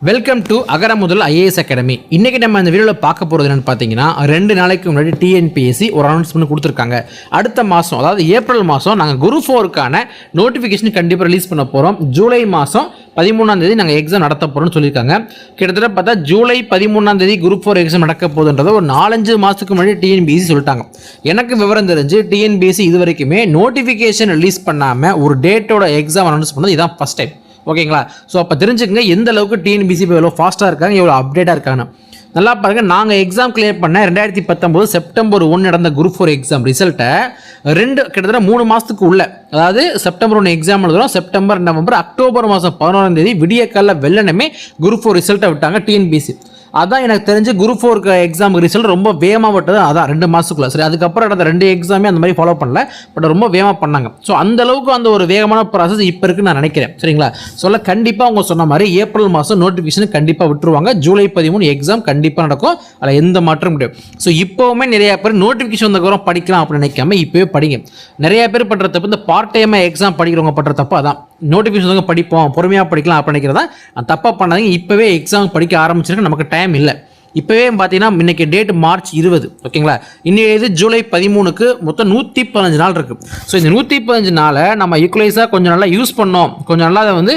Welcome to அகர முதல் IAS academy. இன்றைக்கி நம்ம இந்த வீடியோவில் பார்க்க போகிறது என்னென்னு பார்த்தீங்கன்னா, 2 நாளைக்கு முன்னாடி டிஎன்பிஎஸ்சி ஒரு அனௌன்ஸ்மெண்ட் கொடுத்துருக்காங்க. அடுத்த மாதம், அதாவது ஏப்ரல் மாதம் நாங்கள் குரூப் 4க்கான நோட்டிஃபிகேஷன் கண்டிப்பாக ரிலீஸ் பண்ண போகிறோம். ஜூலை மாதம் 13ஆம் தேதி நாங்கள் எக்ஸாம் நடத்த போகிறோம்னு சொல்லியிருக்காங்க. கிட்டத்தட்ட பார்த்தா ஜூலை 13ஆம் தேதி குரூப் 4 எக்ஸாம் நடக்க போகுதுன்றதை ஒரு 4-5 மாதத்துக்கு முன்னாடி டிஎன்பிஎஸ்சி சொல்லிட்டாங்க. எனக்கு விவரம் தெரிஞ்சு டிஎன்பிஎஸ்சி இது வரைக்குமே நோட்டிஃபிகேஷன் ரிலீஸ் பண்ணாமல் ஒரு டேட்டோட எக்ஸாம் அனௌன்ஸ் பண்ணது இதான் ஃபஸ்ட் டைம். ஓகேங்களா? ஸோ அப்போ தெரிஞ்சுக்கங்க எந்த அளவுக்கு டிஎன்பிஎஸ்சி இப்போ எவ்வளோ ஃபாஸ்ட்டாக இருக்காங்க, எவ்வளோ அப்டேட்டாக இருக்காங்க. நல்லா பாருங்க, நாங்கள் எக்ஸாம் கிளியர் பண்ண 2019 செப்டம்பர் 1 நடந்த குரூப் 4 எக்ஸாம் ரிசல்ட்டை கிட்டத்தட்ட 3 மாதத்துக்கு உள்ள, அதாவது செப்டம்பர் 1 எக்ஸாம் எழுதுகிறோம், செப்டம்பர், நவம்பர், அக்டோபர் மாதம் 11ஆம் தேதி விடிய காலைல வெள்ளனமே குரூப் 4 ரிசல்ட்டை விட்டாங்க டிஎன்பிஎஸ்சி. அதான் எனக்கு தெரிஞ்சு குரூப் 4 எக்ஸாம் ரிசல்ட் ரொம்ப வேகமாக விட்டது. அதான் 2 மாதத்துக்குள்ள. சரி, அதுக்கப்புறம் நடந்த 2 எக்ஸாமே அந்த மாதிரி ஃபாலோ பண்ணல, பட் ரொம்ப வேகமாக பண்ணாங்க. ஸோ அந்த அளவுக்கு அந்த ஒரு வேகமான ப்ராசஸ் இப்போ இருக்குன்னு நான் நினைக்கிறேன். சரிங்களா? சொல்ல கண்டிப்பாக அவங்க சொன்ன மாதிரி ஏப்ரல் மாதம் நோட்டிஃபிகேஷன் கண்டிப்பாக விட்டுருவாங்க. ஜூலை 13 எக்ஸாம் கண்டிப்பாக நடக்கும். அதில் எந்த மாற்றம் முடியும். ஸோ இப்போவுமே நிறைய பேர் நோட்டிஃபிகேஷன் வந்தக்கப்புறம் படிக்கலாம் அப்படின்னு நினைக்காம இப்போவே படிங்க. நிறைய பேர் பண்ணுற தப்பு, இந்த பார்ட் டைமாக எக்ஸாம் படிக்கிறவங்க பண்ணுற தப்பு அதான். நோட்டிஃபிகேஷன் வந்து படிப்போம், பொறுமையாக படிக்கலாம் அப்படின்னு நினைக்கிறதா தப்பாக பண்ணாதீங்க. இப்போவே எக்ஸாம் படிக்க ஆரம்பிச்சிருக்கு, நமக்கு டைம் இல்லை. இப்போவே பார்த்தீங்கன்னா இன்றைக்கி டேட் மார்ச் 20, ஓகேங்களா? இன்னைக்கு இது ஜூலை 13க்கு மொத்தம் 115 நாள் இருக்குது. ஸோ இந்த 115 நாளை நம்ம ஈக்குவலைஸாக கொஞ்சம் நல்லா யூஸ் பண்ணோம், கொஞ்சம் நல்லா அதை வந்து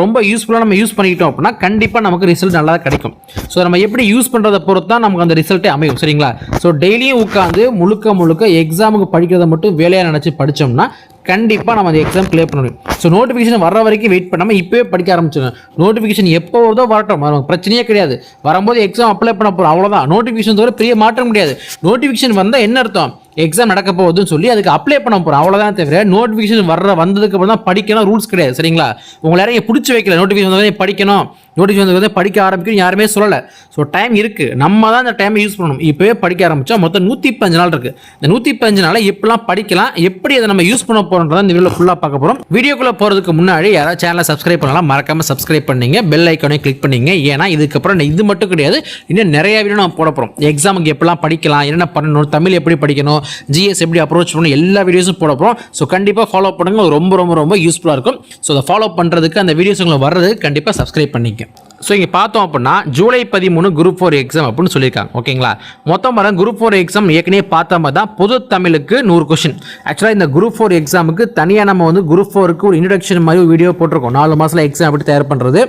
ரொம்ப யூஸ்ஃபுல்லாக நம்ம யூஸ் பண்ணிக்கிட்டோம் அப்படின்னா கண்டிப்பாக நமக்கு ரிசல்ட் நல்லா கிடைக்கும். ஸோ நம்ம எப்படி யூஸ் பண்ணுறதை பொறுத்து தான் நமக்கு அந்த ரிசல்ட்டே அமையும். சரிங்களா? ஸோ டெய்லியும் உட்காந்து முழுக்க எக்ஸாமுக்கு படிக்கிறத மட்டும் வேலையாக நினச்சி படித்தோம்னா கண்டிப்பாக நம்ம அந்த எக்ஸாம் கிளியர் பண்ணணும். ஸோ நோட்டிஃபிகேஷன் வர்ற வரைக்கும் வெயிட் பண்ணாமல் இப்போவே படிக்க ஆரம்பிச்சிடணும். நோட்டிஃபிகேஷன் எப்போ வருதோ வரட்டும், பிரச்சனையே கிடையாது. வரும்போது எக்ஸாம் அப்ளை பண்ண போகிறோம், அவ்வளோதான். நோட்டிஃபிகேஷன் தவிர பெரிய மாற்றம் முடியாது. நோட்டிஃபிகேஷன் வந்தால் என்ன அர்த்தம்? எக்ஸாம் நடக்க போகுதுன்னு சொல்லி அதுக்கு அப்ளை பண்ண போகிறோம், அவ்வளோதான். தவிர நோட்டிஃபிகேஷன் வந்ததுக்கு அப்புறம் தான் படிக்கணும் ரூல்ஸ் கிடையாது. சரிங்களா? உங்களை யாரையும் பிடிச்சி வைக்கல, நோட்டிஃபிகேஷன் வந்து படிக்கணும், நோட்டிஃபிகேஷன் வந்து படிக்க ஆரம்பிக்கணும் யாருமே சொல்லலை. ஸோ டைம் இருக்குது, நம்ம தான் இந்த டைமை யூஸ் பண்ணணும். இப்போவே படிக்க ஆரம்பித்தா மொத்தம் 115 நாள் இருக்குது. இந்த 115 நாளில் எப்படிலாம் படிக்கலாம், எப்படி அதை நம்ம யூஸ் பண்ண போகிறோன்றதை இந்த வீடியோவில் ஃபுல்லாக பார்க்க போகிறோம். வீடியோக்குள்ளே போகிறதுக்கு முன்னாடி யாராவது சேனலை சப்ஸ்கிரைப் பண்ணலாம், மறக்காமல் சப்ஸ்கிரைப் பண்ணிங்க, பெல் ஐக்கானையும் கிளிக் பண்ணிங்க. ஏன்னா இதுக்கப்புறம் இது மட்டும் கிடையாது, இன்னும் நிறைய வீடியோ நம்ம போட போகிறோம். எக்ஸாமுக்கு எப்படிலாம் படிக்கலாம், என்னென்ன பண்ணணும், தமிழ் எப்படி படிக்கணும், ஜிஎஸ் எப்படி அப்ரோச் பண்ணணும், எல்லா வீடியோஸும் போட போகிறோம். ஸோ கண்டிப்பாக ஃபாலோ பண்ணுங்கள், ரொம்ப யூஸ்ஃபுல்லாக இருக்கும். ஸோ அதை ஃபாலோ பண்ணுறதுக்கு, அந்த வீடியோஸ் உங்களுக்கு வர்றதுக்கு கண்டிப்பாக சப்ஸ்கிரைப் பண்ணிக்க. ஸோ இங்கே பார்த்தோம் அப்படின்னா ஜூலை 13 குரூப் 4 எக்ஸாம் அப்படின்னு சொல்லியிருக்காங்க. ஓகேங்களா? மொத்தம் வர குரூப் 4 எக்ஸாம் ஏற்கனவே பார்த்த மாதிரி தான் பொது தமிழுக்கு 100 கொஸ்டின். ஆக்சுவலாக இந்த குரூப் 4 எக்ஸாமுக்கு தனியாக நம்ம வந்து குரூப் 4க்கு ஒரு இன்ட்ரடக்ஷன் மாதிரி ஒரு வீடியோ போட்டிருக்கோம். 4 மாதத்தில் எக்ஸாம் எப்படி தயார் பண்ணுறது,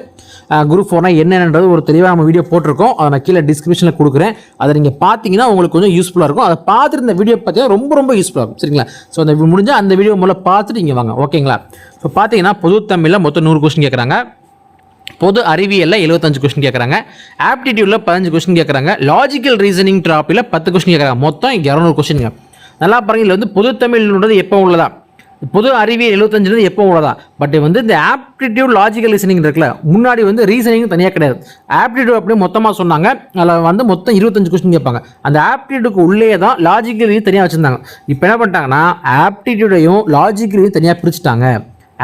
குரூப் 4னா என்னென்னது ஒரு தெளிவாக நம்ம வீடியோ போட்டிருக்கோம். அதை நான் கீழே டிஸ்கிரிப்ஷனில் கொடுக்குறேன். அதை நீங்கள் பார்த்தீங்கன்னா உங்களுக்கு கொஞ்சம் யூஸ்ஃபுல்லாக இருக்கும். அதை பார்த்துட்டு இந்த வீடியோ பார்த்தீங்கன்னா ரொம்ப யூஸ்ஃபுல்லாக இருக்கும். சரிங்களா? ஸோ அந்த முடிஞ்சால் அந்த வீடியோ முதல்ல பார்த்துட்டு இங்கே வாங்க. ஓகேங்களா? ஸோ பார்த்தீங்கன்னா பொது தமிழில் மொத்தம் 100 கொஸ்டின் கேட்குறாங்க. பொது அறிவியலில் 75 கொஸ்டின் கேட்குறாங்க. ஆப்டிடியூடில் 15 கொஸ்டின் கேட்குறாங்க. லாஜிக்கல் ரீசனிங் டாப்பில் 10 கொஸ்டின் கேட்குறாங்க. மொத்தம் 200 கொஸ்டின்ங்க. நல்லா பாருங்க, இதில் வந்து பொது தமிழ்ன்றது எப்போ உள்ளதா, பொது அறிவியல் 75 எப்போ உள்ளதா. பட் வந்து இந்த ஆப்டிடியூட் லாஜிக்கல் ரீசனிங் இருக்குல்ல, முன்னாடி வந்து ரீசனிங் தனியாக கிடையாது. ஆப்டிடியூட் அப்படியே மொத்தமாக சொன்னாங்க. அதில் வந்து மொத்தம் 25 கொஸ்டின் கேட்பாங்க. அந்த ஆப்டிடியூடுக்கு உள்ளே தான் லாஜிக்கல் ரீசன் தனியாக வச்சுருந்தாங்க. இப்போ என்ன பண்ணிட்டாங்கன்னா ஆப்டிடியூடையும் லாஜிக்கல் ரீசன் தனியாக பிரிச்சுட்டாங்க.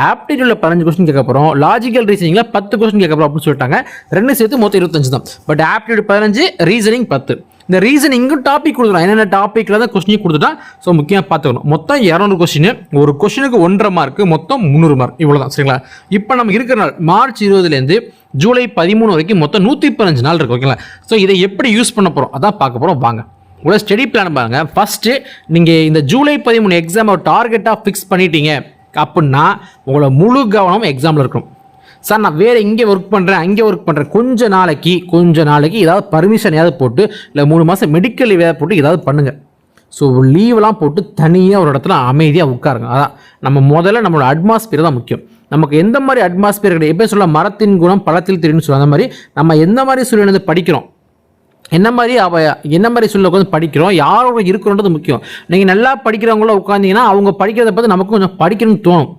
ஆப்டிடியூடில் 15 கொஸ்டின் கேட்க போகிறோம், லாஜிக்கல் ரீசனிங்கில் 10 கொஸ்டின் கேட்க போகிறோம் அப்படின்னு சொல்லிட்டாங்க. 2 சேர்த்து மொத்தம் 25 தான். But aptitude 15, reasoning 10. இந்த ரீசனிங்கும் டாபிக் கொடுத்துக்கலாம், என்னென்ன டாப்பிக்கில் தான் கொஸ்டின் கொடுத்துட்டா. ஸோ முக்கியமாக பார்த்துக்கணும். மொத்தம் 200 கொஸ்டின், ஒரு கொஸ்டினுக்கு 1.5 மார்க்கு, மொத்தம் 300 மார்க், இவ்வளோ தான். சரிங்களா? இப்போ நம்ம இருக்கிற நாள் மார்ச் 20லேருந்து ஜூலை 13 வரைக்கும் மொத்தம் 115 நாள் இருக்குது. ஓகேங்களா? ஸோ இதை எப்படி யூஸ் பண்ண போகிறோம் அதான் பார்க்க போகிறோம். வாங்க உங்களோட ஸ்டடி பிளான் பாருங்கள். ஃபஸ்ட்டு நீங்கள் இந்த ஜூலை 13 எக்ஸாம் ஒரு டார்கெட்டாக ஃபிக்ஸ் பண்ணிட்டீங்க அப்படின்னா உங்களோட முழு கவனம் எக்ஸாமில் இருக்கும். சார் நான் வேறு இங்கே ஒர்க் பண்ணுறேன், அங்கே ஒர்க் பண்ணுறேன், கொஞ்ச நாளைக்கு ஏதாவது பர்மிஷன் ஏதாவது போட்டு, இல்லை 3 மாதம் மெடிக்கல் லீவ் ஏதாவது போட்டு ஏதாவது பண்ணுங்கள். ஸோ லீவெலாம் போட்டு தனியாக ஒரு இடத்துல அமைதியாக உட்காருங்க. அதான் நம்ம முதல்ல நம்மளோட அட்மாஸ்பியர் தான் முக்கியம். நமக்கு எந்த மாதிரி அட்மாஸ்பியர் கிடையாது. எப்போ சொல்ல மரத்தின் குணம் பழத்தில் தெரியும்னு சொல்லுவோம். அந்த மாதிரி நம்ம எந்த மாதிரி சூழ்நிலை படிக்கிறோம், என்ன மாதிரி சொல்ல உட்காந்து படிக்கிறோம், யாரோட இருக்கிறோன்றது முக்கியம். நீங்கள் நல்லா படிக்கிறவங்கள உட்காந்திங்கன்னா அவங்க படிக்கிறத பார்த்து நமக்கு கொஞ்சம் படிக்கணும்னு தோணும்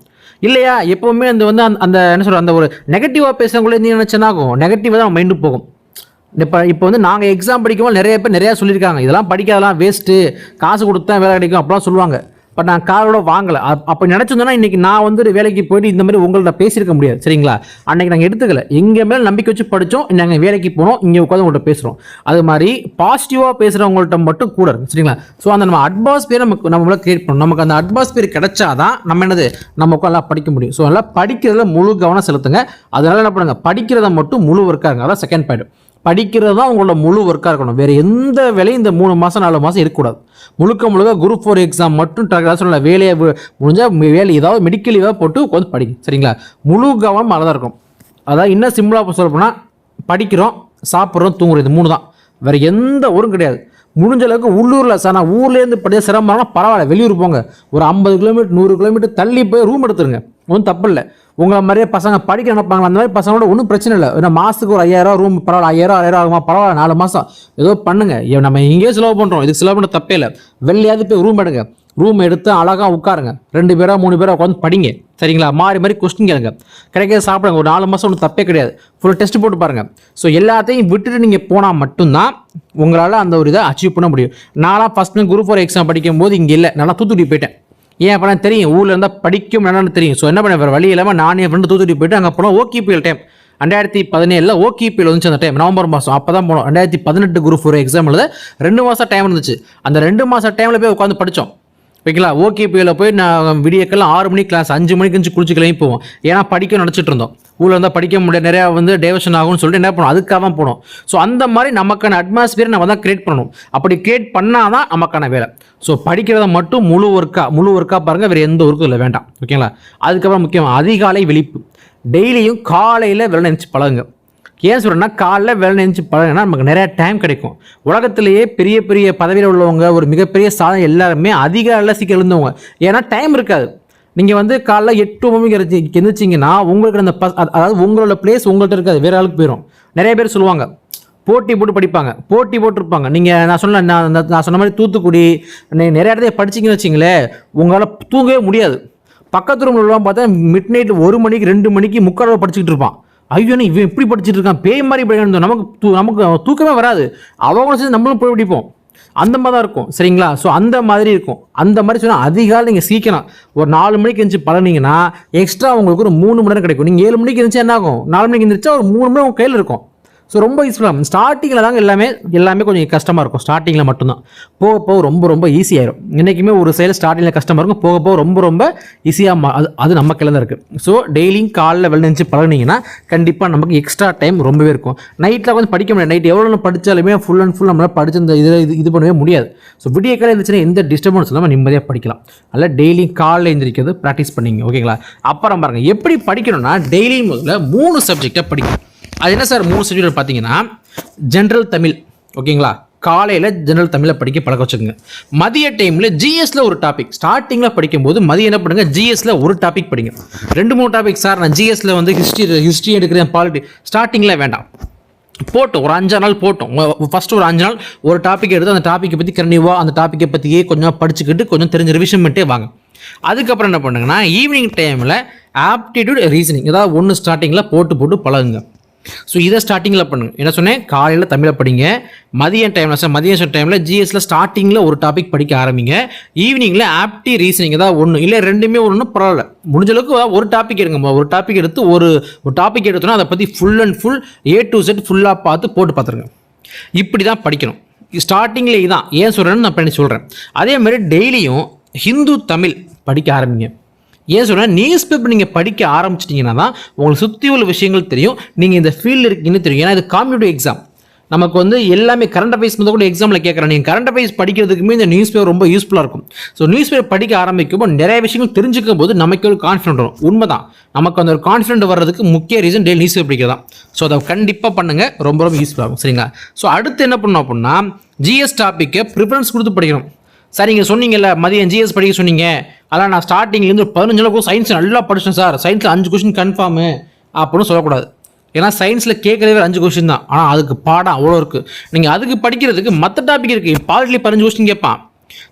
இல்லையா? எப்போவுமே அந்த வந்து அந்த என்ன சொல்கிற அந்த ஒரு நெகட்டிவாக பேசுகிறவங்களே நீ நினச்சனாகும், நெகட்டிவாக தான் மைண்டு போகும். இப்போ வந்து நாங்கள் எக்ஸாம் படிக்கும்போது நிறைய பேர் நிறையா சொல்லியிருக்காங்க, இதெல்லாம் படிக்காதெல்லாம் வேஸ்ட்டு, காசு கொடுத்தா வேலை கிடைக்கும் அப்படிலாம் சொல்லுவாங்க. பட் நான் காரோட வாங்கலை. அப்போ நினச்சிருந்தோன்னா இன்றைக்கி நான் வந்து வேலைக்கு போயிட்டு இந்த மாதிரி உங்கள்ட்ட பேசியிருக்க முடியாது. சரிங்களா? அன்றைக்கி நாங்கள் எடுத்துக்கல, எங்கள் மேலே நம்பிக்கை வச்சு படித்தோம், நாங்கள் வேலைக்கு போனோம், இங்கே உட்காந்து உங்கள்கிட்ட பேசுகிறோம். அது மாதிரி பாசிட்டிவாக பேசுகிறவங்கள்ட்ட மட்டும் கூட இருக்கும். சரிங்களா? ஸோ அந்த நம்ம அட்மாஸ்பியர் நம்மளால கிரியேட் பண்ணணும். நமக்கு அந்த அட்மாஸ்பியர் கிடைச்சாதான் நம்ம என்னது நம்ம நல்லா படிக்க முடியும். ஸோ நல்லா படிக்கிறதுல முழு கவனம் செலுத்துங்க. அதனால என்ன பண்ணுங்க, படிக்கிறத மட்டும் முழு ஒர்க்காக. அதான் செகண்ட் பாயிண்ட். படிக்கிறது தான் உங்களோட முழு ஒர்க்காக இருக்கணும். வேறு எந்த வேலையும் இந்த 3 மாதம் 4 மாதம் இருக்கக்கூடாது. முழுக்க குரூப் 4 எக்ஸாம் மட்டும் சொல்ல வேலையை முடிஞ்சால் வேலை ஏதாவது மெடிக்கல் ஏதாவது போட்டு உட்காந்து படிங்க. சரிங்களா? முழு கவனம் அதை தான் இருக்கும். அதாவது இன்னும் சிம்பிளாக சொல்ல போனால் படிக்கிறோம், சாப்பிட்றோம், தூங்குறோம், இது 3 தான். வேறு எந்த ஊரும் கிடையாது. முடிஞ்ச அளவுக்கு உள்ளூரில் சார் நான் ஊர்லேருந்து படித்த சிரமம்னா பரவாயில்ல, வெளியூர் போங்க, ஒரு 50 கிலோமீட்டர் 100 கிலோமீட்டர் தள்ளி போய் ரூம் எடுத்துருங்க, ஒன்றும் தப்பு இல்லை. உங்களை மாதிரியே பசங்க படிக்க நினைப்பாங்க, அந்த மாதிரி பசங்களோட ஒன்றும் பிரச்சனை இல்லை. ஏன்னா மாதத்துக்கு ஒரு 5000 ரூம் பரவாயில்ல, 5000 ஆகுமா பரவாயில்ல, 4 மாதம் ஏதோ பண்ணுங்க. நம்ம இங்கேயே செலவு பண்ணுறோம், இதுக்கு செலவு பண்ண தப்பே இல்லை. வெளியாவது போய் ரூம் எடுங்க, ரூம் எடுத்து அழகாக உட்காருங்க, 2 பேரோ 3 பேரோ உட்காந்து படிங்க. சரிங்களா? மாறி கொஸ்டின் கேளுங்க, கிடைக்கிறத சாப்பிடுங்க. ஒரு 4 மாதம் ஒன்றும் தப்பே கிடையாது. ஃபுல் டெஸ்ட் போட்டு பாருங்கள். ஸோ எல்லாத்தையும் விட்டுட்டு நீங்கள் போனால் மட்டும்தான் உங்களால் அந்த ஒரு இதை அச்சீவ் பண்ண முடியும். நான்லாம் ஃபஸ்ட்டு குரூப் 4 எக்ஸாம் படிக்கும் போது இங்கே இல்லை, நல்லா தூத்துக்குடி போயிட்டேன். ஏன் அப்போ நான் தெரியும், ஊரில் இருந்தால் படிக்கும் என்னன்னு தெரியும். ஸோ என்ன பண்ண வேறு வழி இல்லாமல் நானே ஃப்ரெண்டு தூத்துக்குடி போயிட்டு அங்கே போனோம். OKPL டைம் 2017 OKPL வந்துச்சு. அந்த டைம் நவம்பர் மாதம் அப்போ தான் போனோம். 2018 குரூப் 4 எக்ஸாம் எழுத 2 மாதம் டைம் இருந்துச்சு. அந்த 2 மாதம் டைமில் போய் உட்காந்து படித்தோம். ஓகேங்களா? OKPL போய் நான் விடியக்கெல்லாம் 6 மணிக்கு கிளாஸ், 5 மணிக்கு இருந்துச்சு குளிச்சு கிளம்பி போவோம். ஏன்னா படிக்க நினச்சிட்டு இருந்தோம். ஊரில் இருந்தால் படிக்க முடியாது, நிறையா வந்து டைவர்ஷன் ஆகும்னு சொல்லிட்டு என்ன பண்ணோம், அதுக்காக தான் போனோம். ஸோ அந்த மாதிரி நமக்கான அட்மாஸ்பியர் நம்ம தான் கிரியேட் பண்ணணும். அப்படி கிரியேட் பண்ணால் தான் நமக்கான வேலை. ஸோ படிக்கிறத மட்டும் முழு ஒர்க்காக பாருங்கள், வேறு எந்த ஒர்க்கும் இல்லை, வேண்டாம். ஓகேங்களா? அதுக்கப்புறம் முக்கியமாக அதிகாலை விழிப்பு. டெய்லியும் காலையில் வெள்ளை நினச்சி பழகுங்க. ஏன் சொல்கிறேன்னா, காலைல வேலை நினச்சி பழகினா நமக்கு நிறையா டைம் கிடைக்கும். உலகத்திலேயே பெரிய பெரிய பதவியில் உள்ளவங்க, ஒரு மிகப்பெரிய சாதனை எல்லாருமே அதிகாலையில் சீக்கிரம் எழுந்தவங்க. ஏன்னா டைம் இருக்காது. நீங்கள் வந்து காலைல 8 மணிக்கு எழுந்திரிச்சிங்கன்னா உங்களுக்கு அந்த அதாவது உங்களோட பிளேஸ் உங்கள்கிட்ட இருக்காது, வேறு ஆளுக்கு போயிடும். நிறைய பேர் சொல்லுவாங்க போட்டி போட்டு படிப்பாங்க, போட்டி போட்டிருப்பாங்க. நீங்கள் நான் சொன்ன மாதிரி தூத்துக்குடி நிறைய இடத்துல படிச்சிங்கன்னு வச்சிங்களேன், உங்களால் தூங்கவே முடியாது. பக்கத்து ரூமில் உள்ளவங்க பார்த்தா மிட் நைட் 1 மணிக்கு 2 மணிக்கு முக்கால் படிச்சுக்கிட்டு இருப்பான். ஐயோ இவன் இப்படி படிச்சுட்டு இருக்கான், பேய் மாதிரி படிக்கணும், நமக்கு தூக்கமே வராது. அவங்களும் சேர்ந்து நம்மளும் போய் படிப்போம். அந்த மாதிரி தான் இருக்கும். சரிங்களா? ஸோ அந்த மாதிரி இருக்கும். அந்த மாதிரி சொன்னால் அதிகாலை நீங்கள் சீக்கிரம் ஒரு 4 மணிக்கு இருந்துச்சு பழனிங்கன்னா எக்ஸ்ட்ரா உங்களுக்கு ஒரு 3 மணி நேரம் கிடைக்கும். நீங்கள் 7 மணிக்கு இருந்துச்சு என்ன ஆகும், 4 மணிக்கு இருந்துச்சா ஒரு 3 மணி நேரம் உங்கள் கையில் இருக்கும். ஸோ ரொம்ப யூஸ்ஃபுல்லாக ஸ்டார்டிங்கில் தாங்க எல்லாமே கொஞ்சம் கஷ்டமாக இருக்கும். ஸ்டார்டிங்கில் மட்டும்தான், போக ரொம்ப ஈஸியாகிடும். இன்றைக்குமே ஒரு சைடில் ஸ்டார்டிங்கில் கஷ்டமாக இருக்கும், போக ரொம்ப ஈஸியாக அது நம்ம கையில் தான் இருக்குது. ஸோ டெய்லியும் காலைல வெள்ள நினச்சி பழகினீங்கன்னா கண்டிப்பாக நமக்கு எக்ஸ்ட்ரா டைம் ரொம்பவே இருக்கும். நைட்டில் கொஞ்சம் படிக்க முடியாது. நைட் எவ்வளோ படித்தாலுமே ஃபுல் நம்மளால் படிச்சு இந்த இது பண்ணவே முடியாது. ஸோ விடிய காலையில் இருந்துச்சுன்னா எந்த டிஸ்டர்பன்ஸ் இல்லாமல் நிம்மதியாக படிக்கலாம். அதில் டெய்லியும் காலையில் எழுந்திரிக்கிறது ப்ராக்டிஸ் பண்ணிங்க. ஓகேங்களா? அப்புறம் பாருங்கள் எப்படி படிக்கணும்னா, டெய்லியும் முதல்ல 3 சப்ஜெக்டாக படிக்கணும். அது என்ன சார் 3 சப்ஜெக்ட் பார்த்தீங்கன்னா, ஜென்ரல் தமிழ். ஓகேங்களா? காலையில் ஜென்ரல் தமிழை படிக்க பழக்க வச்சுக்கோங்க. மதிய டைமில் ஜிஎஸ்ல ஒரு டாபிக் ஸ்டார்டிங்கில் படிக்கும்போது மதியம் என்ன பண்ணுங்க, ஜிஎஸ்ல ஒரு டாபிக் படிங்க. 2-3 டாபிக் சார் நான் ஜிஎஸ்ல வந்து ஹிஸ்ட்ரி எடுக்கிறேன், பாலிட்டி ஸ்டார்டிங்கில் வேண்டாம், போட்டோம் ஒரு 5 நாள் போட்டோம். ஃபஸ்ட்டு ஒரு 5 நாள் ஒரு டாபிக் எடுத்து அந்த டாப்பிக்கை பற்றி கண்டிப்பாக அந்த டாப்பிக்கை பற்றியே கொஞ்சம் படிச்சுக்கிட்டு கொஞ்சம் தெரிஞ்ச ரிவிஷன் பண்ணிட்டே வாங்க. அதுக்கப்புறம் என்ன பண்ணுங்கன்னா, ஈவினிங் டைமில் ஆப்டிடியூட் ரீசனிங் ஏதாவது ஒன்று ஸ்டார்டிங்கில் போட்டு பழகுங்க. ஸோ இதை ஸ்டார்டிங்கில் பண்ணுங்க. என்ன சொன்னேன், காலையில் தமிழை படிங்க, மதியம் டைமில் ஜிஎஸ்ல ஸ்டார்டிங்கில் ஒரு டாபிக் படிக்க ஆரம்பிங்க, ஈவினிங்கில் ஆப்டி ரீசனிங் ஏதாவது ஒன்று இல்லை 2மே ஒன்று பரவாயில்ல, முடிஞ்ச அளவுக்கு ஒரு டாபிக் எடுங்க. ஒரு டாபிக் எடுத்து ஒரு டாபிக் எடுத்தோன்னா அதை பற்றி full and full A to Z ஃபுல்லாக போட்டு பார்த்துருங்க. இப்படி தான் படிக்கணும். ஸ்டார்டிங்கில் இதான் ஏன் சொல்கிறேன்னு நான் பண்ணி சொல்கிறேன். அதே மாதிரி டெய்லியும் ஹிந்து தமிழ் படிக்க ஆரம்பிங்க. ஏன் சொல்கிறேன், நியூஸ் பேப்பர் நீங்கள் படிக்க ஆரம்பிச்சிட்டிங்கன்னா தான் உங்களுக்கு சுற்றி உள்ள விஷயங்கள் தெரியும், நீங்கள் இந்த ஃபீல்டில் இருக்கீங்கன்னு தெரியும். ஏன்னா இது காம்படிட்டிவ் எக்ஸாம், நமக்கு வந்து எல்லாமே கரண்ட் அஃபேர்ஸ் வந்து கூட எக்ஸாமில் கேட்குறேன். நீங்கள் கரண்ட் அஃபேர்ஸ் படிக்கிறதுக்குமே இந்த நியூஸ் பேப்பர் ரொம்ப யூஸ்ஃபுல்லாக இருக்கும். ஸோ நியூஸ் பேப்பர் படிக்க ஆரம்பிக்கும் போது நிறைய விஷயங்கள் தெரிஞ்சுக்கும் போது நமக்கு ஒரு கான்ஃபிடென்ட் வரும். உண்மைதான், நமக்கு அந்த ஒரு கான்ஃபிடென்ட் வர்றதுக்கு முக்கிய ரீசன் டெய்லி நியூஸ் பேப்பர் படிக்கிறது தான். ஸோ அதை கண்டிப்பாக பண்ணுங்கள், ரொம்ப யூஸ்ஃபுல்லாக இருக்கும். சரிங்களா? ஸோ அடுத்து என்ன பண்ணணும் அப்படின்னா, ஜிஎஸ் டாப்பிக்கை ப்ரிஃபரன்ஸ் கொடுத்து படிக்கணும். சார் நீங்கள் சொன்னீங்கல்ல மதியம் ஜிஎஸ் படிக்க சொன்னீங்க, அதான் நான் ஸ்டார்டிங்லேருந்து 15 அளவுக்கு சயின்ஸ் நல்லா படித்தேன் சார், சயின்ஸில் 5 கொஸ்டின் கன்ஃபார்மு அப்படின்னு சொல்லக்கூடாது. ஏன்னா சயின்ஸில் கேட்குறதே 5 கொஸ்டின் தான், ஆனால் அதுக்கு பாடம் அவ்வளோ இருக்குது. நீங்கள் அதுக்கு படிக்கிறதுக்கு மற்ற டாபிக் இருக்குது. பாலிட்டியில் 15 கொஸ்டின் கேட்பான்,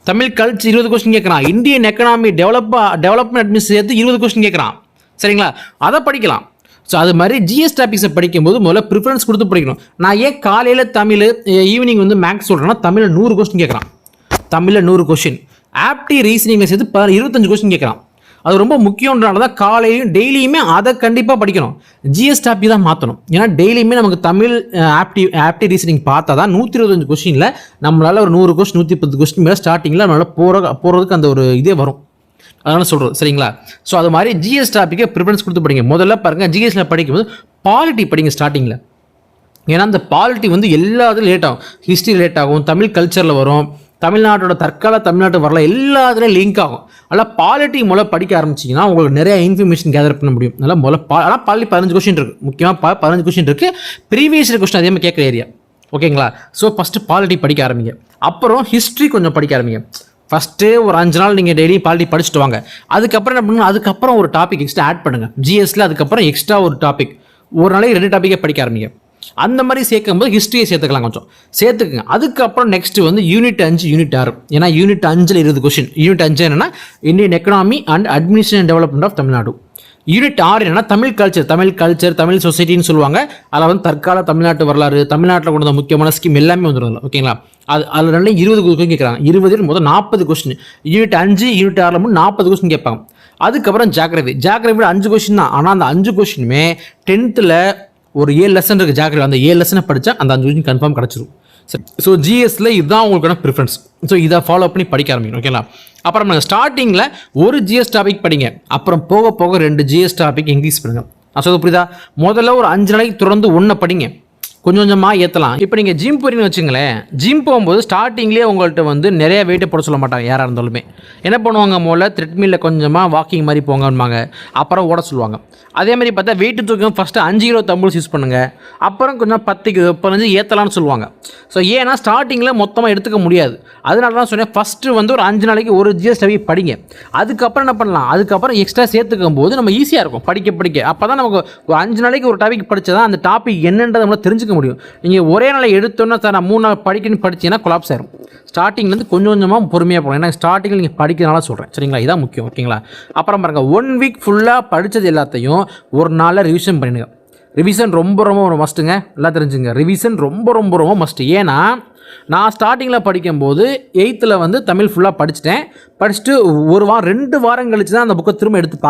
தமிழ் கல்ச்சர் 20 கொஸ்டின் கேட்குறான், இந்தியன் எக்கனாமி டெவலப்மெண்ட் அட்மினிஸ்ட்ரேஷன் சேர்த்து 20 கொஸ்டின் கேட்குறான். சரிங்களா? அதை படிக்கலாம். ஸோ அது மாதிரி ஜிஎஸ் டாபிக்ஸை படிக்கும்போது முதல்ல ப்ரிஃபரன்ஸ் கொடுத்து படிக்கணும். நான் ஏன் காலையில் தமிழ் ஈவினிங் வந்து மேக்ஸ் சொல்கிறேன்னா, தமிழில் 100 கொஸ்டின் கேட்குறான், தமிழில் 100 கொஸ்டின், ஆப்டி ரீசனிங்கில் சேர்த்து 25 கொஸ்டின் கேட்குறான். அது ரொம்ப முக்கியன்றனால தான் காலையிலையும் டெய்லியுமே அதை கண்டிப்பாக படிக்கணும். ஜிஎஸ் டாபிக் தான் மாற்றணும். ஏன்னா டெய்லியுமே நமக்கு தமிழ் ஆப்டி ரீசனிங் பார்த்தா தான் 125 கொஸ்டினில் நம்மளால் ஒரு 100 கொஸ்டின் 110 கொஸ்டின் மேலே ஸ்டார்டிங்கில் நம்மளால் போகிறதுக்கு அந்த ஒரு இதே வரும். அதனால் சொல்கிறது சரிங்களா. ஸோ அது மாதிரி ஜிஎஸ் டாப்பிக்கை ப்ரிஃபரன்ஸ் கொடுத்து படிங்க. முதல்ல பாருங்கள், ஜிஎஸ்சில் படிக்கும்போது பாலிட்டி படிங்க ஸ்டார்டிங்கில். ஏன்னா அந்த பாலிட்டி வந்து எல்லாத்துலையும் லேட் ஆகும். ஹிஸ்ட்ரி லேட் ஆகும், தமிழ் கல்ச்சரில் வரும், தமிழ்நாட்டோட தற்கால தமிழ்நாட்டு வரல எல்லாத்துலேயும் லிங்க் ஆகும். அதனால் பாலிட்டி மூலம் படிக்க ஆரம்பிச்சிங்கன்னா உங்களுக்கு நிறைய இன்ஃபர்மேஷன் கேதர் பண்ண முடியும். அதனால் ஆனால் பாலிட்டி 15 கொஸ்டின் இருக்குது. முக்கியமாக 15 கொஸ்டின் இருக்குது. ப்ரீவியஸ் கொஸ்டின் அதே மாதிரி கேட்குற ஏரியா. ஓகேங்களா. ஸோ ஃபஸ்ட்டு பாலிட்டி படிக்க ஆரம்பிங்க. அப்புறம் ஹிஸ்ட்ரி கொஞ்சம் படிக்க ஆரம்பிங்க. ஃபஸ்ட்டு ஒரு 5 நாள் நீங்கள் டெய்லி பாலிட்டி படிச்சுட்டு வாங்க. அதுக்கப்புறம் என்ன பண்ணுங்க, அதுக்கப்புறம் ஒரு டாபிக் எக்ஸ்ட்ரா ஆட் பண்ணுங்கள் ஜிஎஸ்ல. அதுக்கப்புறம் எக்ஸ்ட்ரா ஒரு டாபிக், ஒரு நாளைக்கு 2 டாப்பிக்கே படிக்க ஆரம்பிங்க. அந்த மாதிரி சேர்க்கும்போது ஹிஸ்ட்ரியை சேர்த்துக்கலாம், கொஞ்சம் சேர்த்துக்குங்க. அதுக்கப்புறம் நெக்ஸ்ட் வந்து யூனிட் 5 யூனிட் 6. ஏன்னா யூனிட் 5ல் 20 கொஸ்டின். யூனிட் 5 என்னன்னா Indian economy and administration development of Tamil Nadu. Unit 6 என்னன்னா தமிழ் கல்ச்சர் தமிழ் சொசைட்டின்னு சொல்லுவாங்க. அதில் வந்து தற்கால தமிழ்நாட்டு வரலாறு, தமிழ்நாட்டில் கொண்டு வந்த முக்கியமான ஸ்கீம் எல்லாமே வந்துடும். ஓகேங்களா. அதில் 20 கொஸ்டின் கேட்குறாங்க. 20 முதல் 40 கொஸ்டின். யூனிட் 5 யூனிட் 6ல் மட்டும் 40 கொஸ்டின் கேட்பாங்க. அதுக்கப்புறம் ஜாகிரபி 5 கொஸ்டின் தான். ஆனால் அந்த 5 கொஸ்டினுமே 10th ஒரு 7 லெசன் இருக்குது ஜாகிரபி. அந்த 7 லெசனை படித்தா அந்த 5 கொஸ்டின் கன்ஃபார்ம் கிடச்சிரும். சரி. ஸோ ஜிஎஸ்ல இதுதான் உங்களுக்கான ப்ரிஃபரன்ஸ். ஸோ இதை ஃபாலோ பண்ணி படிக்க ஆரம்பிக்கணும். ஓகேங்களா. அப்புறம் நாங்கள் ஸ்டார்டிங்கில் ஒரு ஜிஎஸ் டாபிக் படிங்க. அப்புறம் போக போக 2 ஜிஎஸ் டாபிக் இன்க்ரீஸ் பண்ணுங்கள். நான் சொல்ல புரியுதா. முதல்ல ஒரு 5 நாளைக்கு தொடர்ந்து 1 படிங்க. கொஞ்சம் கொஞ்சமாக ஏற்றலாம். இப்போ நீங்கள் ஜிம் போகிறீங்கன்னு வச்சுங்களேன். ஜிம் போகும்போது ஸ்டார்டிங்லேயே உங்கள்கிட்ட வந்து நிறைய வெயிட்டை போட சொல்ல மாட்டாங்க. யாராக இருந்தாலுமே என்ன பண்ணுவாங்க, முதல்ல த்ரெட்மில்லில் கொஞ்சமாக வாக்கிங் மாதிரி போங்கம்பாங்க. அப்புறம் ஓட சொல்லுவாங்க. அதே மாதிரி பார்த்தா வெயிட்டு தூக்கம் ஃபஸ்ட்டு 5 கிலோ தம்பிள்ஸ் யூஸ் பண்ணுங்கள். அப்புறம் கொஞ்சம் 10 கிலோ 15 ஏற்றலாம்னு சொல்லுவாங்க. ஸோ ஏன்னா ஸ்டார்டிங்கில் மொத்தமாக எடுத்துக்க முடியாது. அதனால தான் சொன்னேன், ஃபஸ்ட்டு வந்து ஒரு 5 நாளைக்கு ஒரு ஜிஎஸ் டாபிக் படிங்க. அதுக்கப்புறம் என்ன பண்ணலாம், அதுக்கப்புறம் எக்ஸ்ட்ரா சேர்த்துக்கும் போது நம்ம ஈஸியாக இருக்கும் படிக்க. அப்போ தான் நமக்கு ஒரு 5 நாளைக்கு ஒரு டாபிக் படித்தா தான் அந்த டாபிக் என்னன்றதை நம்மளால் தெரிஞ்சுக்க முடியும். நீங்கள் ஒரே நாளை எடுத்தோன்னா சார் நான் 3 நாள் படிக்கணும்னு படிச்சீங்கன்னா கொலாப்ஸ் ஆயிரும். ஸ்டார்டிங்லேருந்து கொஞ்சம் கொஞ்சமாக பொறுமையாக போகணும். ஏன்னா ஸ்டார்டிங்கில் நீங்கள் படிக்கிறதுனால சொல்கிறேன் சரிங்களா. இதான் முக்கியம். ஓகேங்களா. அப்புறம் பாருங்கள், 1 வீக் ஃபுல்லாக படித்தது எல்லாத்தையும் ஒரு நாளில் ரிவிஷன் பண்ணிடுங்க. ரிவிஷன் ரொம்ப ஒரு மஸ்ட்டுங்க. எல்லாம் தெரிஞ்சுங்க, ரிவிஷன் ரொம்ப மஸ்ட்டு. ஏன்னா நான் ஸ்டார்டிங்கில் படிக்கும்போது 8th வந்து தமிழ் ஃபுல்லாக படிச்சுட்டு 1 வாரம் 2 வாரம் கழிச்சு தான் அந்த புக்கை திரும்ப எடுத்து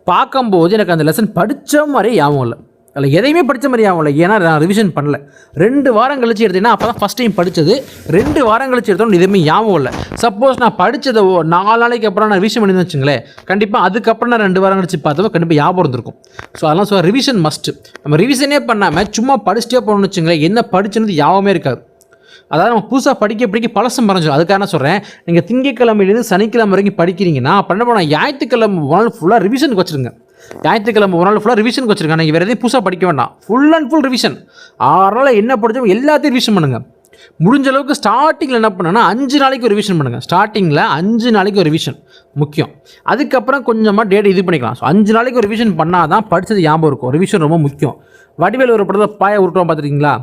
பார்க்கும்போது எனக்கு அந்த லெசன் படித்த மாதிரி ஞாபகம் இல்லை. அதில் எதையுமே படித்த மாதிரி ஞாபகம் இல்லை. ஏன்னா நான் ரிவிஷன் பண்ணல. 2 வாரம் கழிச்சு எடுத்தீங்கன்னா அப்போ தான் ஃபஸ்ட் டைம் படித்தது. 2 வாரம் கழிச்சு எடுத்தோன்னு எதுவுமே ஞாபகம் இல்லை. சப்போஸ் நான் படித்ததை 4 நாளைக்கு அப்புறம் நான் ரிவிஷன் பண்ணி வச்சுங்களேன், கண்டிப்பாக அதுக்கப்புறம் நான் 2 வாரம் கழிச்சு பார்த்தப்போ கண்டிப்பாக ஞாபகம் இருந்திருக்கும். ஸோ அதெல்லாம் ரிவிஷன் மஸ்ட்டு. நம்ம ரிவிஷனே பண்ணாமல் சும்மா படிச்சுட்டே போகணும்னு வச்சுங்களேன், என்ன படிச்சுன்னு ஞாபகமே இருக்காது. அதாவது நம்ம புதுசாக படிக்க பழசம் மறைஞ்சிடும். அதுக்காக நான் சொல்கிறேன், நீங்கள் திங்கக்கிழமையிலேருந்து சனிக்கிழமை வரைக்கும் படிக்கிறீங்கன்னா அப்போ என்ன பண்ண, ஞாயிற்றுக்கிழமை ஒரு நாள் ஃபுல்லாக ரிவிஷனுக்கு வச்சுருங்க. ஞாயிற்றுக்கிழமை ஒரு நாள் ஃபுல்லாக ரிவிஷனுக்கு வச்சுருங்க. நீங்கள் வேறு எதையும் புதுசாக படிக்க வேண்டாம். Full and full revision. 6 நாள் என்ன படித்தோம் எல்லாத்தையும் ரிவிஷன் பண்ணுங்கள். முடிஞ்ச அளவுக்கு ஸ்டார்டிங்கில் என்ன பண்ணுன்னா 5 நாளைக்கு ஒரு ரிவிஷன் பண்ணுங்கள். ஸ்டார்டிங்கில் 5 நாளைக்கு ஒரு ரிவிஷன் முக்கியம். அதுக்கப்புறம் கொஞ்சமாக டேட் இது பண்ணிக்கலாம். ஸோ 5 நாளைக்கு ஒரு ரிவிஷன் பண்ணால் தான் படித்தது ஞாபகம் இருக்கும். ரிவிஷன் ரொம்ப முக்கியம். வடிவேல் ஒரு படத்தில் பாய உருட்டோம் பார்த்துருக்கீங்களா.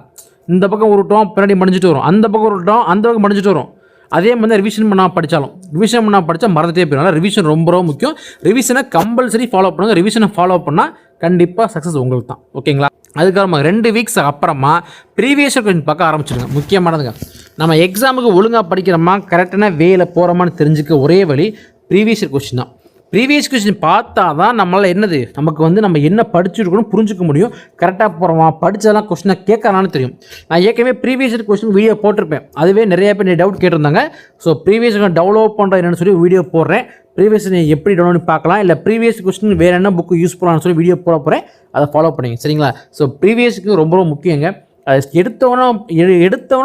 இந்த பக்கம் உருட்டோம் பின்னாடி மடிஞ்சிட்டு வரும், அந்த பக்கம் உருட்டோம் அந்த பக்கம் மடிஞ்சிட்டு வரும். அதே மாதிரி ரிவிஷன் பண்ணால் படித்தா மறந்துட்டே போயிடும். ரிவிஷன் ரொம்ப முக்கியம். ரிவிஷனை கம்பல்சரி ஃபாலோ பண்ணுங்க. ரிவிஷனை ஃபாலோ பண்ணால் கண்டிப்பாக சக்ஸஸ் உங்களுக்கு தான். ஓகேங்களா. அதுக்கப்புறமா 2 வீக்ஸ் அப்புறமா ப்ரீவியஸ் கொஸ்டின் பார்க்க ஆரம்பிச்சிடுங்க. முக்கியமானதுங்க, நம்ம எக்ஸாமுக்கு ஒழுங்காக படிக்கிறோமா கரெக்டான வேலை போகிறோமான்னு தெரிஞ்சுக்க ஒரே வழி ப்ரீவியஸ் கொஸ்டின் தான். ப்ரீவியஸ் கொஸ்டின் பார்த்தா தான் நம்மளால் என்னது நமக்கு வந்து நம்ம என்ன படிச்சுருக்கணும் புரிஞ்சுக்க முடியும். கரெக்டாக போகிறோமா படித்ததெல்லாம் கொஸ்டினை கேட்கலான்னு தெரியும். நான் ஏற்கனவே ப்ரீவியஸ் கொஸ்டின் வீடியோ போட்டிருப்பேன். அதுவே நிறைய பேர் டவுட் கேட்டிருந்தாங்க. ஸோ ப்ரீவியஸ் டெவலப் பண்ணுற என்னன்னு சொல்லி வீடியோ போடுறேன். ப்ரீவியஸ் எப்படி டவுன்லோட் பார்க்கலாம், இல்லை ப்ரீவியஸ் கொஸ்டின் வேறு என்ன புக்கு யூஸ் பண்ணலாம்னு சொல்லி வீடியோ போட போகிறேன். அதை ஃபாலோ பண்ணிங்க சரிங்களா. ஸோ ப்ரீவியஸுக்கு ரொம்ப முக்கியங்க. அது எடுத்தவொன்னே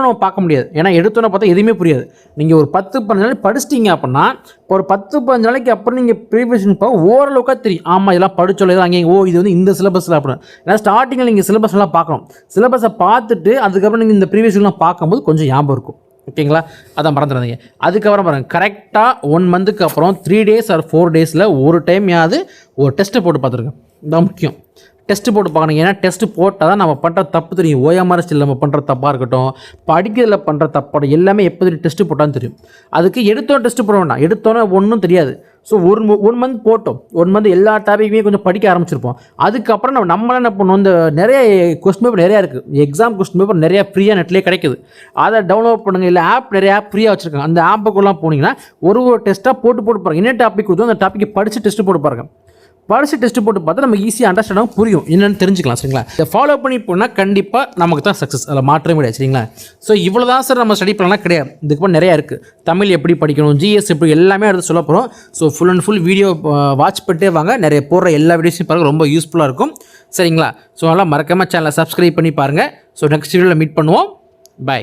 நம்ம பார்க்க முடியாது. ஏன்னா எடுத்தோன்னே பார்த்தா எதுவுமே புரியாது. நீங்கள் ஒரு 10-15 நாளைக்கு படிச்சிட்டிங்க அப்படின்னா இப்போ ஒரு 10-15 நாளைக்கு அப்புறம் நீங்கள் ப்ரீவியஸ் பார்க்க ஓரளவுக்காக தெரியும். ஆமாம் இதெல்லாம் படிச்சோல்ல அங்கே இது வந்து இந்த சிலபஸில் அப்படின்னு. ஏன்னா ஸ்டார்டிங்கில் நீங்கள் சிலபஸ்லாம் பார்க்கணும். சிலபஸை பார்த்துட்டு அதுக்கப்புறம் நீங்கள் இந்த ப்ரீவியஸ்லாம் பார்க்கும்போது கொஞ்சம் ஞாபகம் இருக்கும். ஓகேங்களா. அதான் மறந்துடாதீங்க. அதுக்கப்புறம் பாருங்கள், கரெக்டாக 1 மந்த்துக்கு அப்புறம் 3 days or 4 days ஒரு டைம் யாவது ஒரு டெஸ்ட்டை போட்டு பார்த்துருக்கேன். இதுதான் முக்கியம். டெஸ்ட் போட்டு பார்க்கணும். ஏன்னா டெஸ்ட் போட்டால் தான் நம்ம பண்ணுற தப்பு தெரியும். ஓஎம்ஆர்எஸ்டில் நம்ம பண்ணுற தப்பாக இருக்கட்டும், படிக்கிறதுல பண்ணுற தப்பாக எல்லாமே எப்போ தெரியும் டெஸ்ட்டு போட்டான்னு தெரியும். அதுக்கு எடுத்தோம் டெஸ்ட்டு போட வேண்டாம், எடுத்தோன்னே ஒன்றும் தெரியாது. ஸோ ஒன் மந்த் போட்டோம், 1 மந்த் எல்லா டாப்பிக்குமே கொஞ்சம் படிக்க ஆரம்பிச்சிருப்போம். அதுக்கப்புறம் நம்மளாம் என்ன பண்ணுவோம், இந்த நிறைய கொஸ்டின் பேப்பர் நிறையா இருக்குது, எக்ஸாம் கொஸ்டின் பேப்பர் நிறையா ஃப்ரீயாக நெட்லேயே கிடைக்குது. அதை டவுன்லோட் பண்ணுங்கள். இல்லை நிறைய ஆப் ஃப்ரீயாக வச்சுருக்காங்க. அந்த ஆப்புக்குள்ளே போனீங்கன்னா ஒரு டெஸ்ட்டாக போட்டு பாருங்கள். என்ன டாபிக் கொடுத்தோம் அந்த டாப்பிக்கை படித்து டெஸ்ட்டு போட்டு பாருங்கள். படித்து டெஸ்ட் போட்டு பார்த்தா நம்ம ஈஸியாக அண்டர்ஸ்டாண்டாக புரியும், என்னென்னு தெரிஞ்சுக்கலாம். சரிங்களா? இதை ஃபாலோ பண்ணி போனால் கண்டிப்பாக நமக்கு தான் சக்ஸஸ், அதில் மாற்றமே கிடையாது. சரிங்களா? ஸோ இவ்வளோ தான் சார் நம்ம ஸ்டடி பண்ணலாம் கிடையாது. இதுக்கப்புறம் நிறையா இருக்குது. தமிழ் எப்படி படிக்கணும், ஜிஎஸ் எப்படி, எல்லாமே அடுத்து சொல்ல போகிறோம். So full and full video watch பண்ணிட்டே வாங்க. நிறைய போடுற எல்லா வீடியோஸையும் பாருங்கள், ரொம்ப யூஸ்ஃபுல்லாக இருக்கும். சரிங்களா? ஸோ அதெல்லாம் மறக்காமல் சேனலை சப்ஸ்கிரைப் பண்ணி பாருங்கள். ஸோ நெக்ஸ்ட் வீடியோவில் மீட் பண்ணுவோம். பை.